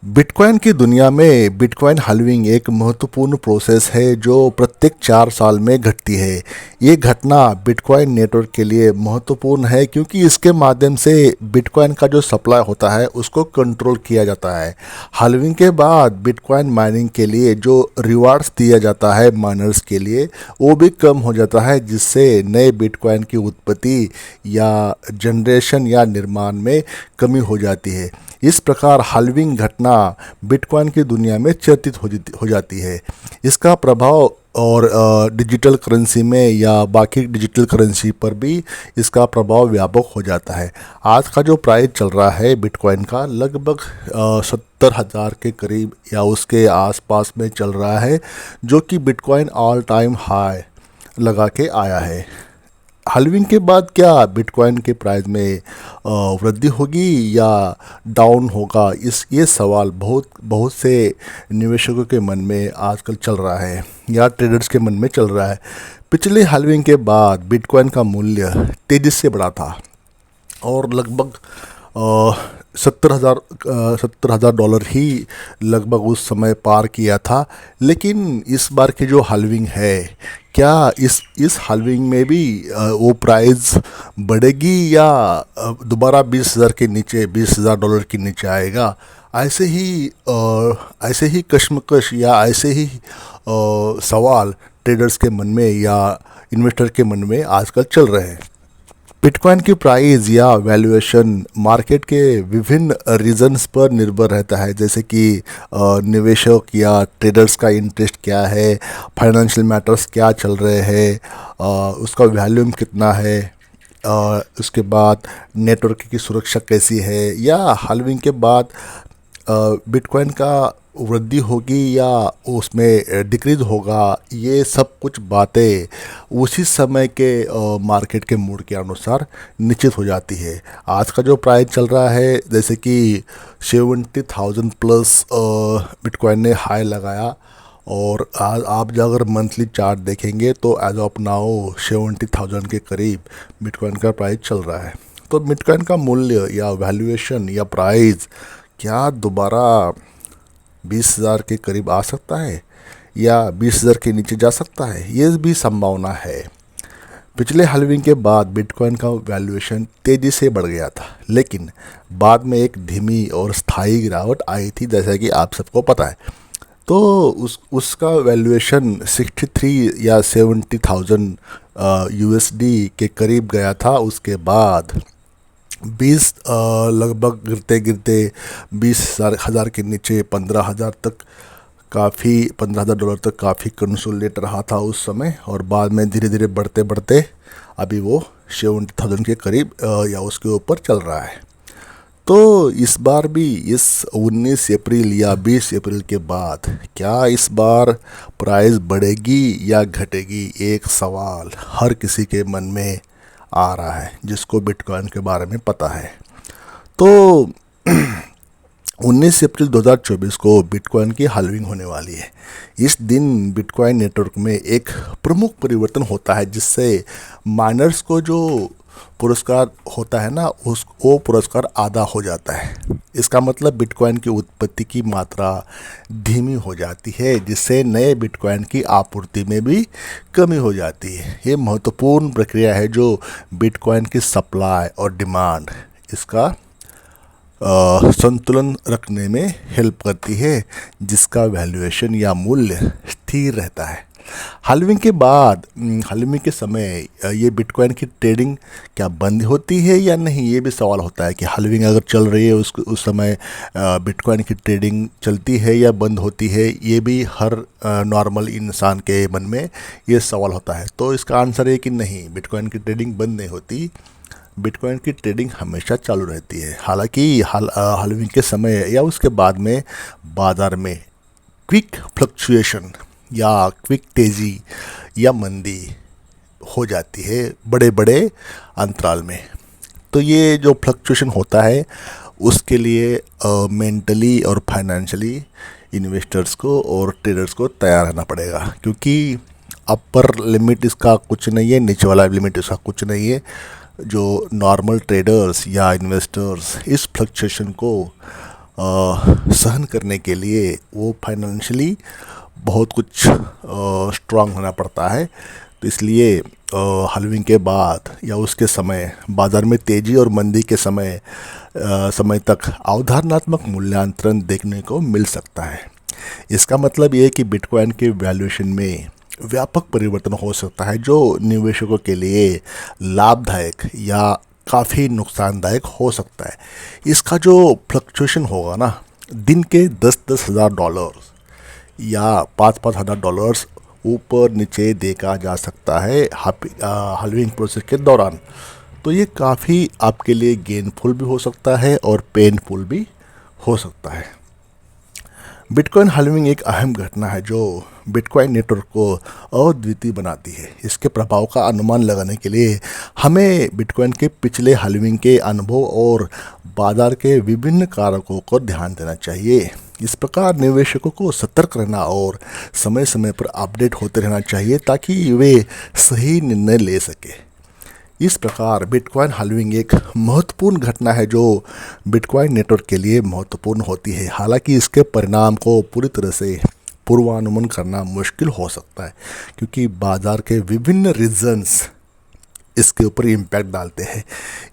Bitcoin की दुनिया में बिटकॉइन हाल्विंग एक महत्वपूर्ण प्रोसेस है जो प्रत्येक 4 साल में घटती है। ये घटना बिटकॉइन नेटवर्क के लिए महत्वपूर्ण है क्योंकि इसके माध्यम से बिटकॉइन का जो सप्लाई होता है उसको कंट्रोल किया जाता है। हाल्विंग के बाद बिटकॉइन माइनिंग के लिए जो रिवार्ड्स दिया जाता है माइनर्स के लिए वो भी कम हो जाता है, जिससे नए बिटकॉइन की उत्पत्ति या जनरेशन या निर्माण में कमी हो जाती है। इस प्रकार हाल्विंग घटना बिटकॉइन की दुनिया में चर्चित हो जाती है। इसका प्रभाव और डिजिटल करेंसी में या बाकी डिजिटल करेंसी पर भी इसका प्रभाव व्यापक हो जाता है। आज का जो प्राइस चल रहा है बिटकॉइन का लगभग 70,000 के करीब या उसके आसपास में चल रहा है, जो कि बिटकॉइन ऑल टाइम हाई लगा के आया है। हाल्विंग के बाद क्या बिटकॉइन के प्राइस में वृद्धि होगी या डाउन होगा, ये सवाल बहुत बहुत से निवेशकों के मन में आजकल चल रहा है या ट्रेडर्स के मन में चल रहा है। पिछले हाल्विंग के बाद बिटकॉइन का मूल्य तेज़ी से बढ़ा था और लगभग 70,000 ही लगभग उस समय पार किया था। लेकिन इस बार की जो हाल्विंग है, क्या इस हाल्विंग में भी वो प्राइस बढ़ेगी या दोबारा 20,000 के नीचे $20,000 के नीचे आएगा? ऐसे ही कश्मकश या ऐसे ही सवाल ट्रेडर्स के मन में या इन्वेस्टर के मन में आजकल चल रहे हैं। बिटकॉइन की प्राइस या वैल्यूएशन मार्केट के विभिन्न रीजन्स पर निर्भर रहता है, जैसे कि निवेशक या ट्रेडर्स का इंटरेस्ट क्या है, फाइनेंशियल मैटर्स क्या चल रहे हैं, उसका वैल्यूम कितना है, उसके बाद नेटवर्क की सुरक्षा कैसी है, या हाल्विंग के बाद बिटकॉइन का वृद्धि होगी या उसमें डिक्रीज होगा। ये सब कुछ बातें उसी समय के मार्केट के मूड के अनुसार निश्चित हो जाती है। आज का जो प्राइस चल रहा है, जैसे कि 70,000 प्लस बिटकॉइन ने हाई लगाया, और आज आप जब अगर मंथली चार्ट देखेंगे तो एज ऑफ नाउ 70,000 के करीब बिटकॉइन का प्राइस चल रहा है। तो बिटकॉइन का मूल्य या वैल्यूएशन या प्राइस क्या दोबारा 20,000 के करीब आ सकता है या 20,000 के नीचे जा सकता है, ये भी संभावना है। पिछले हाल्विंग के बाद बिटकॉइन का वैल्यूएशन तेज़ी से बढ़ गया था, लेकिन बाद में एक धीमी और स्थायी गिरावट आई थी, जैसा कि आप सबको पता है। तो उसका वैल्यूएशन 63 या 70,000 यूएसडी के करीब गया था। उसके बाद 20 लगभग गिरते गिरते 20,000 के नीचे 15,000 तक, काफ़ी $15,000 तक काफ़ी कंसोलिडेट रहा था उस समय, और बाद में धीरे धीरे बढ़ते बढ़ते अभी वो 70,000 के करीब या उसके ऊपर चल रहा है। तो इस बार भी इस 19 अप्रैल या 20 अप्रैल के बाद क्या इस बार प्राइस बढ़ेगी या घटेगी, एक सवाल हर किसी के मन में आ रहा है जिसको बिटकॉइन के बारे में पता है। तो 19 अप्रैल 2024 को बिटकॉइन की हाल्विंग होने वाली है। इस दिन बिटकॉइन नेटवर्क में एक प्रमुख परिवर्तन होता है, जिससे माइनर्स को जो पुरस्कार होता है ना, वो पुरस्कार आधा हो जाता है। इसका मतलब बिटकॉइन की उत्पत्ति की मात्रा धीमी हो जाती है, जिससे नए बिटकॉइन की आपूर्ति में भी कमी हो जाती है। ये महत्वपूर्ण प्रक्रिया है जो बिटकॉइन की सप्लाई और डिमांड इसका संतुलन रखने में हेल्प करती है, जिसका वैल्यूएशन या मूल्य स्थिर रहता है। हाल्विंग के बाद हाल्विंग के समय ये बिटकॉइन की ट्रेडिंग क्या बंद होती है या नहीं, ये भी सवाल होता है कि हाल्विंग अगर चल रही है उस समय बिटकॉइन की ट्रेडिंग चलती है या बंद होती है। ये भी हर नॉर्मल इंसान के मन में ये सवाल होता है। तो इसका आंसर है कि नहीं, बिटकॉइन की ट्रेडिंग बंद नहीं होती, बिटकॉइन की ट्रेडिंग हमेशा चालू रहती है। हालांकि हाल्विंग के समय या उसके बाद में बाज़ार में क्विक फ्लक्चुएशन या क्विक तेज़ी या मंदी हो जाती है बड़े बड़े अंतराल में। तो ये जो फ्लक्चुएशन होता है उसके लिए मेंटली और फाइनेंशियली इन्वेस्टर्स को और ट्रेडर्स को तैयार रहना पड़ेगा, क्योंकि अपर लिमिट इसका कुछ नहीं है, नीचे वाला लिमिट इसका कुछ नहीं है। जो नॉर्मल ट्रेडर्स या इन्वेस्टर्स इस फ्लक्चुएशन को सहन करने के लिए वो फाइनेंशियली बहुत कुछ स्ट्रांग होना पड़ता है। तो इसलिए हलविंग के बाद या उसके समय बाज़ार में तेज़ी और मंदी के समय तक अवधारणात्मक मूल्यांकन देखने को मिल सकता है। इसका मतलब ये है कि बिटकॉइन के वैल्यूएशन में व्यापक परिवर्तन हो सकता है, जो निवेशकों के लिए लाभदायक या काफ़ी नुकसानदायक हो सकता है। इसका जो फ्लक्चुएशन होगा ना, दिन के 10-10 हज़ार डॉलर या 5-5 हज़ार डॉलर्स ऊपर नीचे देखा जा सकता है हलविंग प्रोसेस के दौरान। तो ये काफ़ी आपके लिए गेनफुल भी हो सकता है और पेनफुल भी हो सकता है। बिटकॉइन हलविंग एक अहम घटना है जो बिटकॉइन नेटवर्क को अद्वितीय बनाती है। इसके प्रभाव का अनुमान लगाने के लिए हमें बिटकॉइन के पिछले हलविंग के अनुभव और बाजार के विभिन्न कारकों को ध्यान देना चाहिए। इस प्रकार निवेशकों को सतर्क रहना और समय समय पर अपडेट होते रहना चाहिए ताकि वे सही निर्णय ले सके। इस प्रकार बिटकॉइन हलविंग एक महत्वपूर्ण घटना है जो बिटकॉइन नेटवर्क के लिए महत्वपूर्ण होती है। हालांकि इसके परिणाम को पूरी तरह से पूर्वानुमान करना मुश्किल हो सकता है, क्योंकि बाजार के विभिन्न रीजन्स इसके ऊपर इम्पैक्ट डालते हैं।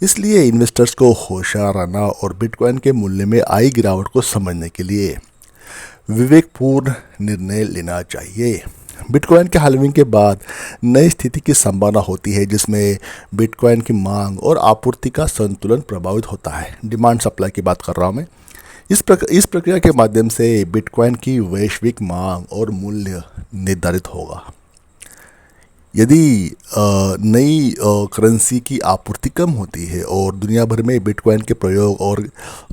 इसलिए इन्वेस्टर्स को होशियार रहना और बिटकॉइन के मूल्य में आई गिरावट को समझने के लिए विवेकपूर्ण निर्णय लेना चाहिए। बिटकॉइन के हलविंग के बाद नई स्थिति की संभावना होती है, जिसमें बिटकॉइन की मांग और आपूर्ति का संतुलन प्रभावित होता है। डिमांड सप्लाई की बात कर रहा हूँ मैं। इस प्रक्रिया के माध्यम से बिटकॉइन की वैश्विक मांग और मूल्य निर्धारित होगा। यदि नई करेंसी की आपूर्ति कम होती है और दुनिया भर में बिटकॉइन के प्रयोग और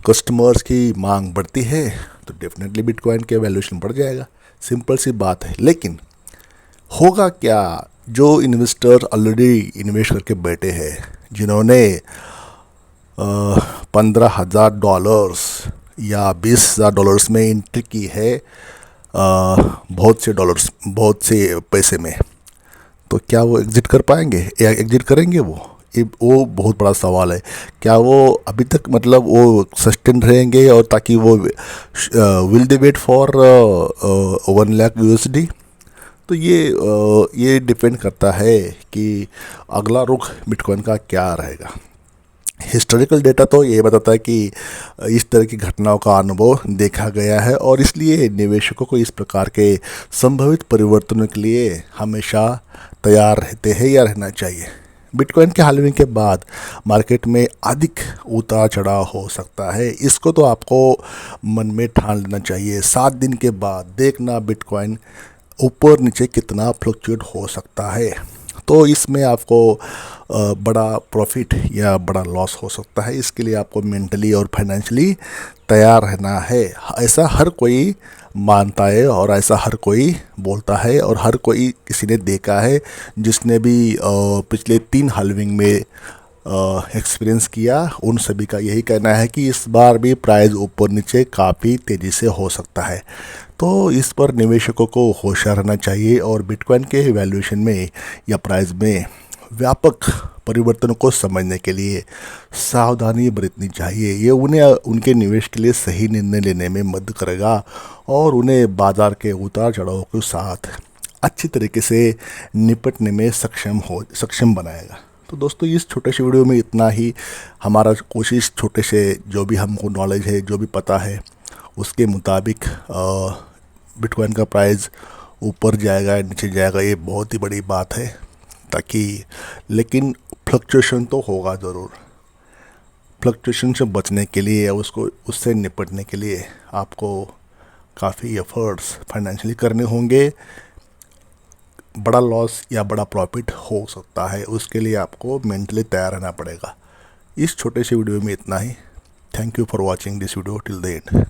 कस्टमर्स की मांग बढ़ती है, तो डेफिनेटली बिटकॉइन के वैल्यूएशन बढ़ जाएगा। सिंपल सी बात है। लेकिन होगा क्या, जो इन्वेस्टर ऑलरेडी इन्वेस्ट करके बैठे हैं, जिन्होंने 15,000 डॉलर्स या 20,000 डॉलर्स में एंट्री की है, बहुत से पैसे में, तो क्या वो एग्जिट कर पाएंगे या एग्जिट करेंगे? वो बहुत बड़ा सवाल है। क्या वो अभी तक मतलब वो सस्टेन रहेंगे और ताकि वो will they wait for 1 lakh USD? तो ये डिपेंड करता है कि अगला रुख बिटकॉइन का क्या रहेगा। हिस्टोरिकल डेटा तो ये बताता है कि इस तरह की घटनाओं का अनुभव देखा गया है और इसलिए निवेशकों को इस प्रकार के संभावित परिवर्तनों के लिए हमेशा तैयार रहते हैं या रहना चाहिए। बिटकॉइन के हालविंग के बाद मार्केट में अधिक उतार चढ़ाव हो सकता है। इसको तो आपको मन में ठान लेना चाहिए। 7 दिन के बाद देखना बिटकॉइन ऊपर नीचे कितना फ्लक्चुएट हो सकता है। तो इसमें आपको बड़ा प्रॉफिट या बड़ा लॉस हो सकता है। इसके लिए आपको मेंटली और फाइनेंशियली तैयार रहना है। ऐसा हर कोई मानता है और ऐसा हर कोई बोलता है और हर कोई किसी ने देखा है जिसने भी पिछले 3 हाल्विंग में एक्सपीरियंस किया। उन सभी का यही कहना है कि इस बार भी प्राइस ऊपर नीचे काफ़ी तेज़ी से हो सकता है। तो इस पर निवेशकों को होशियार रहना चाहिए और बिटकॉइन के वैल्यूएशन में या प्राइस में व्यापक परिवर्तनों को समझने के लिए सावधानी बरतनी चाहिए। ये उन्हें उनके निवेश के लिए सही निर्णय लेने में मदद करेगा और उन्हें बाजार के उतार चढ़ाव के साथ अच्छी तरीके से निपटने में सक्षम बनाएगा। तो दोस्तों, इस छोटे से वीडियो में इतना ही। हमारा कोशिश छोटे से जो भी हमको नॉलेज है, जो भी पता है, उसके मुताबिक बिटकॉइन का प्राइस ऊपर जाएगा नीचे जाएगा ये बहुत ही बड़ी बात है, लेकिन फ्लक्चुएशन तो होगा ज़रूर। फ्लक्चुएशन से बचने के लिए या उससे निपटने के लिए आपको काफ़ी एफर्ट्स फाइनेंशियली करने होंगे। बड़ा लॉस या बड़ा प्रॉफिट हो सकता है, उसके लिए आपको मेंटली तैयार रहना पड़ेगा। इस छोटे से वीडियो में इतना ही। Thank you for watching this video till the and.